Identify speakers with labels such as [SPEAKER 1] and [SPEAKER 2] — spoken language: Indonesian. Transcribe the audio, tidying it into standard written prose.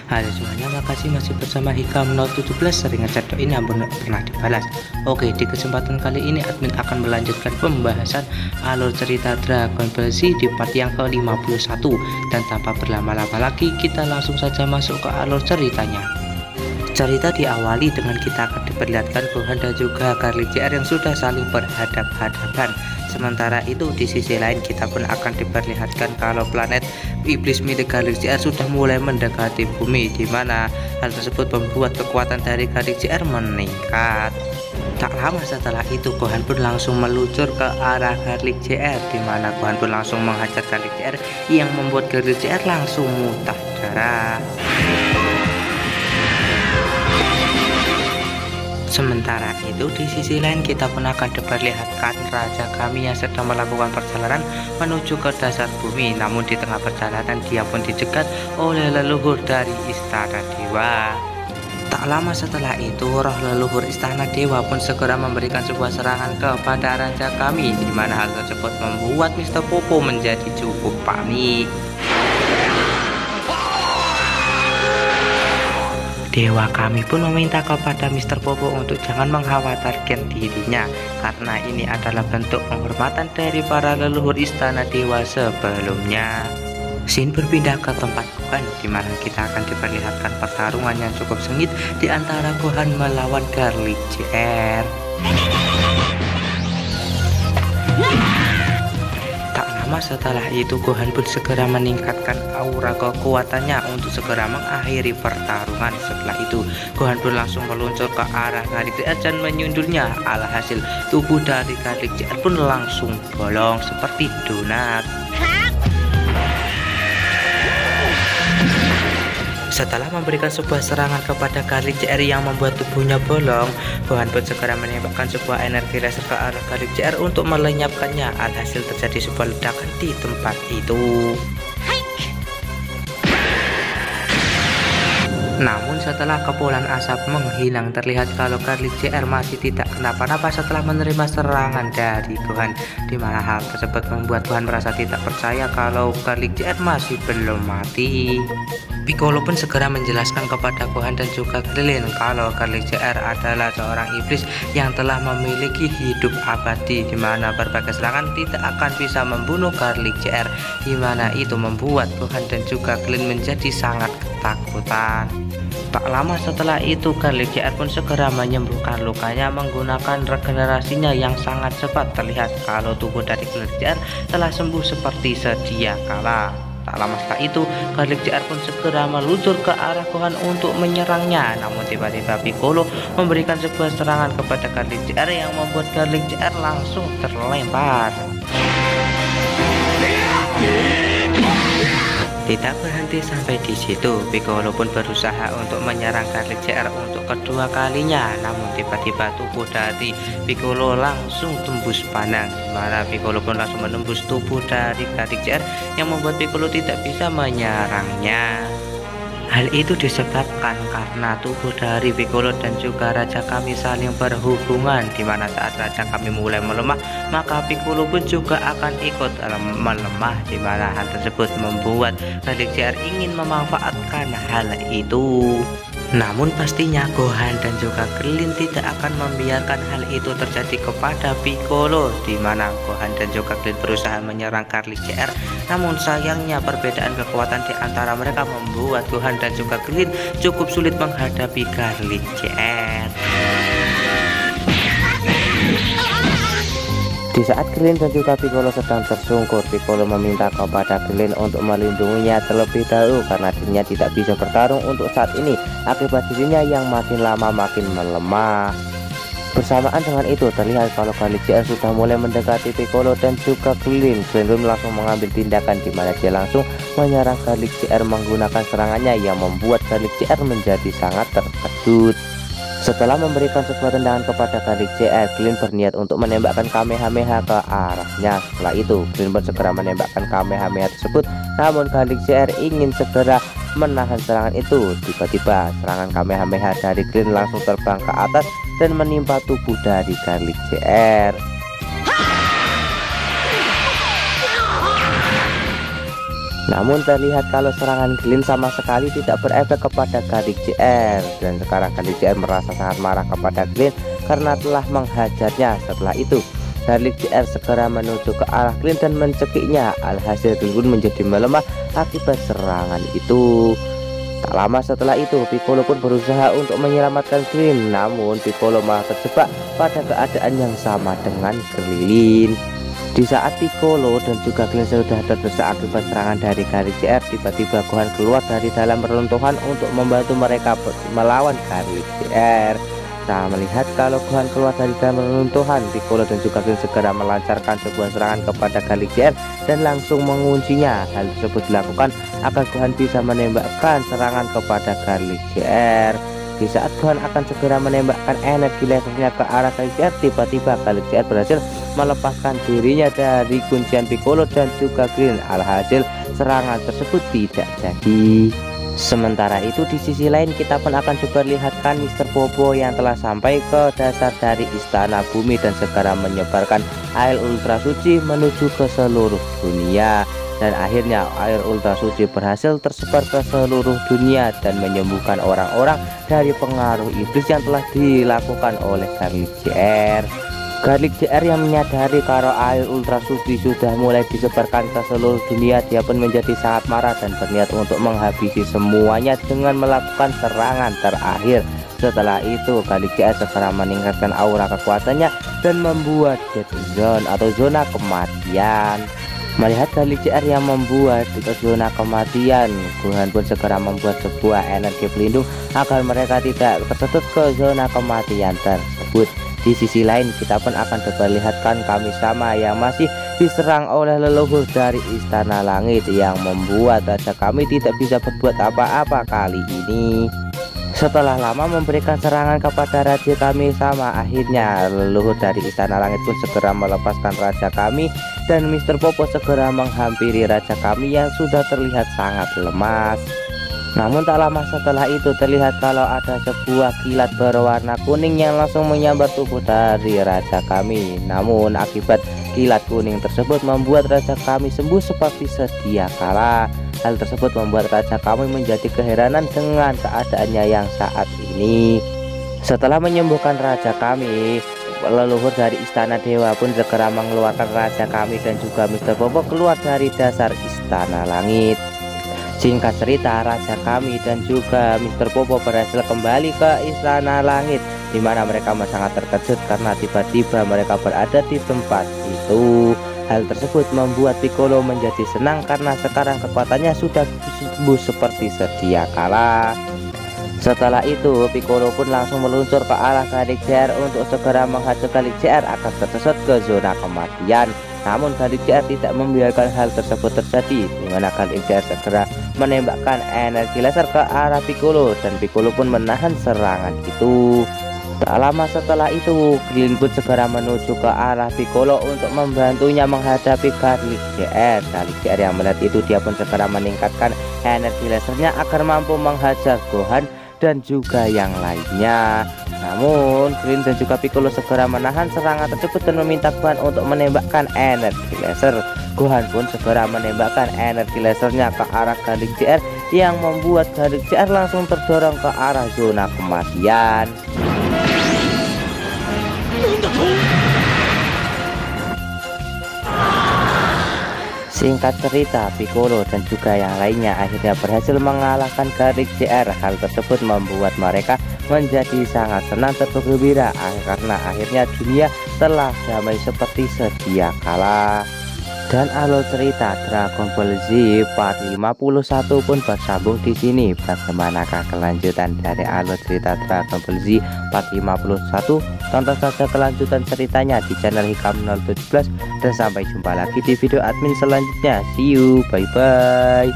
[SPEAKER 1] Halo semuanya, makasih masih bersama Hikam 017. Sering ngechat ini ampun gak pernah dibalas. Oke, di kesempatan kali ini admin akan melanjutkan pembahasan alur cerita Dragon Ball Z di part yang ke-51. Dan tanpa berlama-lama lagi, kita langsung saja masuk ke alur ceritanya. Cerita diawali dengan kita akan diperlihatkan Gohan dan juga Garlic JR yang sudah saling berhadap-hadapan. Sementara itu di sisi lain kita pun akan diperlihatkan kalau planet iblis milik Garlic JR sudah mulai mendekati bumi, di mana hal tersebut membuat kekuatan dari Garlic JR meningkat. Tak lama setelah itu Gohan pun langsung meluncur ke arah Garlic JR, di mana Gohan pun langsung menghajar Garlic JR yang membuat Garlic JR langsung muntah darah. Sementara itu di sisi lain kita pun akan diperlihatkan Raja Kami yang sedang melakukan perjalanan menuju ke dasar bumi. Namun di tengah perjalanan dia pun dicegat oleh leluhur dari Istana Dewa. Tak lama setelah itu roh leluhur Istana Dewa pun segera memberikan sebuah serangan kepada Raja Kami, di mana hal tersebut membuat Mr. Popo menjadi cukup panik. Dewa Kami pun meminta kepada Mr. Popo untuk jangan mengkhawatirkan dirinya, karena ini adalah bentuk penghormatan dari para leluhur Istana Dewa sebelumnya. Scene berpindah ke tempat Gohan, di mana kita akan diperlihatkan pertarungan yang cukup sengit di antara Gohan melawan Garlic JR. Lama setelah itu Gohan pun segera meningkatkan aura kekuatannya untuk segera mengakhiri pertarungan. Setelah itu Gohan pun langsung meluncur ke arah Garlic JR dan menyundulnya. Alhasil tubuh dari Garlic JR pun langsung bolong seperti donat. Setelah memberikan sebuah serangan kepada Garlic JR yang membuat tubuhnya bolong, Gohan pun segera menembakkan sebuah energi laser ke arah Garlic JR untuk melenyapkannya. Alhasil terjadi sebuah ledakan di tempat itu. Namun setelah kepulan asap menghilang, terlihat kalau Garlic JR masih tidak kenapa-napa setelah menerima serangan dari Gohan, di mana hal tersebut membuat Gohan merasa tidak percaya kalau Garlic JR masih belum mati. Piccolo pun segera menjelaskan kepada Gohan dan juga Krillin kalau Garlic JR adalah seorang iblis yang telah memiliki hidup abadi, di mana berbagai serangan tidak akan bisa membunuh Garlic JR, di mana itu membuat Gohan dan juga Krillin menjadi sangat ketakutan. Tak lama setelah itu Garlic JR pun segera menyembuhkan lukanya menggunakan regenerasinya yang sangat cepat. Terlihat kalau tubuh dari Garlic JR telah sembuh seperti sedia kala. Tak lama setelah itu Garlic JR pun segera meluncur ke arah Gohan untuk menyerangnya. Namun tiba-tiba Piccolo memberikan sebuah serangan kepada Garlic JR yang membuat Garlic JR langsung terlempar. Tidak berhenti sampai di situ, Piccolo pun berusaha untuk menyerang Garlic JR untuk kedua kalinya. Namun tiba-tiba tubuh dari Piccolo langsung tembus pandang, di mana Piccolo pun langsung menembus tubuh dari Garlic JR yang membuat Piccolo tidak bisa menyerangnya. Hal itu disebabkan karena tubuh dari Piccolo dan juga Raja Kami saling berhubungan, di mana saat Raja Kami mulai melemah, maka Piccolo pun juga akan ikut melemah, di mana hal tersebut membuat Garlic JR ingin memanfaatkan hal itu. Namun pastinya Gohan dan juga Krillin tidak akan membiarkan hal itu terjadi kepada Piccolo, di mana Gohan dan juga Krillin berusaha menyerang Garlic JR. Namun sayangnya perbedaan kekuatan di antara mereka membuat Gohan dan juga Krillin cukup sulit menghadapi Garlic JR. Di saat Krillin dan juga Piccolo sedang tersungkur, Piccolo meminta kepada Krillin untuk melindunginya terlebih dahulu karena dirinya tidak bisa bertarung untuk saat ini akibat dirinya yang makin lama makin melemah. Bersamaan dengan itu terlihat kalau Garlic JR sudah mulai mendekati Piccolo dan juga Krillin. Krillin langsung mengambil tindakan, di mana dia langsung menyerang Garlic JR menggunakan serangannya yang membuat Garlic JR menjadi sangat terkejut. Setelah memberikan sebuah tendangan kepada Garlic JR, Krillin berniat untuk menembakkan Kamehameha ke arahnya. Setelah itu, Krillin pun segera menembakkan Kamehameha tersebut. Namun Garlic JR ingin segera menahan serangan itu. Tiba-tiba serangan Kamehameha dari Krillin langsung terbang ke atas dan menimpa tubuh dari Garlic JR.
[SPEAKER 2] Namun terlihat kalau serangan Green sama sekali tidak berefek kepada Garlic JR, dan sekarang Garlic JR merasa sangat marah kepada Green karena telah menghajarnya. Setelah itu Garlic JR segera menuju ke arah Green dan mencekiknya. Alhasil Green pun menjadi melemah akibat serangan itu. Tak lama setelah itu Piccolo pun berusaha untuk menyelamatkan Green, namun Piccolo malah terjebak pada keadaan yang sama dengan Krillin. Di saat Piccolo dan juga Green sudah terdesak akibat serangan dari Garlic JR, tiba-tiba Gohan keluar dari dalam reruntuhan untuk membantu mereka melawan Garlic JR. Nah, melihat kalau Gohan keluar dari dalam reruntuhan, Piccolo dan juga Green segera melancarkan sebuah serangan kepada Garlic JR dan langsung menguncinya. Hal tersebut dilakukan agar Gohan bisa menembakkan serangan kepada Garlic JR. Di saat Gohan akan segera menembakkan energi lasernya ke arah Garlic JR, tiba-tiba Garlic JR berhasil melepaskan dirinya dari kuncian Piccolo dan juga Green. Alhasil serangan tersebut tidak jadi. Sementara itu di sisi lain kita pun akan coba lihatkan Mr. Popo yang telah sampai ke dasar dari istana bumi dan segera menyebarkan air ultra suci menuju ke seluruh dunia. Dan akhirnya air ultra suci berhasil tersebar ke seluruh dunia dan menyembuhkan orang-orang dari pengaruh iblis yang telah dilakukan oleh Garlic JR. Garlic JR yang menyadari kalau air ultra suci sudah mulai disebarkan ke seluruh dunia, dia pun menjadi sangat marah dan berniat untuk menghabisi semuanya dengan melakukan serangan terakhir. Setelah itu Garlic JR segera meningkatkan aura kekuatannya dan membuat Death Zone atau zona kematian. Melihat Garlic JR yang membuat zona kematian, Gohan pun segera membuat sebuah energi pelindung agar mereka tidak tersedot ke zona kematian tersebut. Di sisi lain kita pun akan coba lihatkan Kami-sama yang masih diserang oleh leluhur dari Istana Langit yang membuat Raja Kami tidak bisa berbuat apa-apa kali ini. Setelah lama memberikan serangan kepada Raja Kami-sama, akhirnya leluhur dari Istana Langit pun segera melepaskan Raja Kami dan Mr. Popo segera menghampiri Raja Kami yang sudah terlihat sangat lemas. Namun tak lama setelah itu terlihat kalau ada sebuah kilat berwarna kuning yang langsung menyambar tubuh dari Raja Kami. Namun akibat kilat kuning tersebut membuat Raja Kami sembuh seperti sedia kala. Hal tersebut membuat Raja Kami menjadi keheranan dengan keadaannya yang saat ini. Setelah menyembuhkan Raja Kami, leluhur dari Istana Dewa pun segera mengeluarkan Raja Kami dan juga Mr. Popo keluar dari dasar Istana Langit. Singkat cerita, Raja Kami dan juga Mr. Popo berhasil kembali ke Istana Langit, di mana mereka sangat terkejut karena tiba-tiba mereka berada di tempat itu. Hal tersebut membuat Piccolo menjadi senang karena sekarang kekuatannya sudah sembuh seperti sedia kala. Setelah itu Piccolo pun langsung meluncur ke arah Garlic JR untuk segera menghajar Garlic JR agar tersesat ke zona kematian. Namun Garlic JR tidak membiarkan hal tersebut terjadi, di mana Garlic JR segera menembakkan energi laser ke arah Piccolo dan Piccolo pun menahan serangan itu. Tak lama setelah itu Krillin pun segera menuju ke arah Piccolo untuk membantunya menghadapi Garlic JR. Garlic JR yang melihat itu dia pun segera meningkatkan energi lasernya agar mampu menghajar Gohan dan juga yang lainnya. Namun Krillin dan juga Piccolo segera menahan serangan tersebut dan meminta Gohan untuk menembakkan energi laser. Gohan pun segera menembakkan energi lasernya ke arah Garlic JR yang membuat Garlic JR langsung terdorong ke arah zona kematian. Singkat cerita, Piccolo dan juga yang lainnya akhirnya berhasil mengalahkan Garlic JR. Hal tersebut membuat mereka menjadi sangat senang dan bergembira karena akhirnya dunia telah damai seperti sedia kala. Dan alur cerita Dragon Ball Z part 51 pun bersambung di sini. Bagaimanakah kelanjutan dari alur cerita Dragon Ball Z part 51? Tonton saja kelanjutan ceritanya di channel Hikam 017 dan sampai jumpa lagi di video admin selanjutnya. See you, bye bye.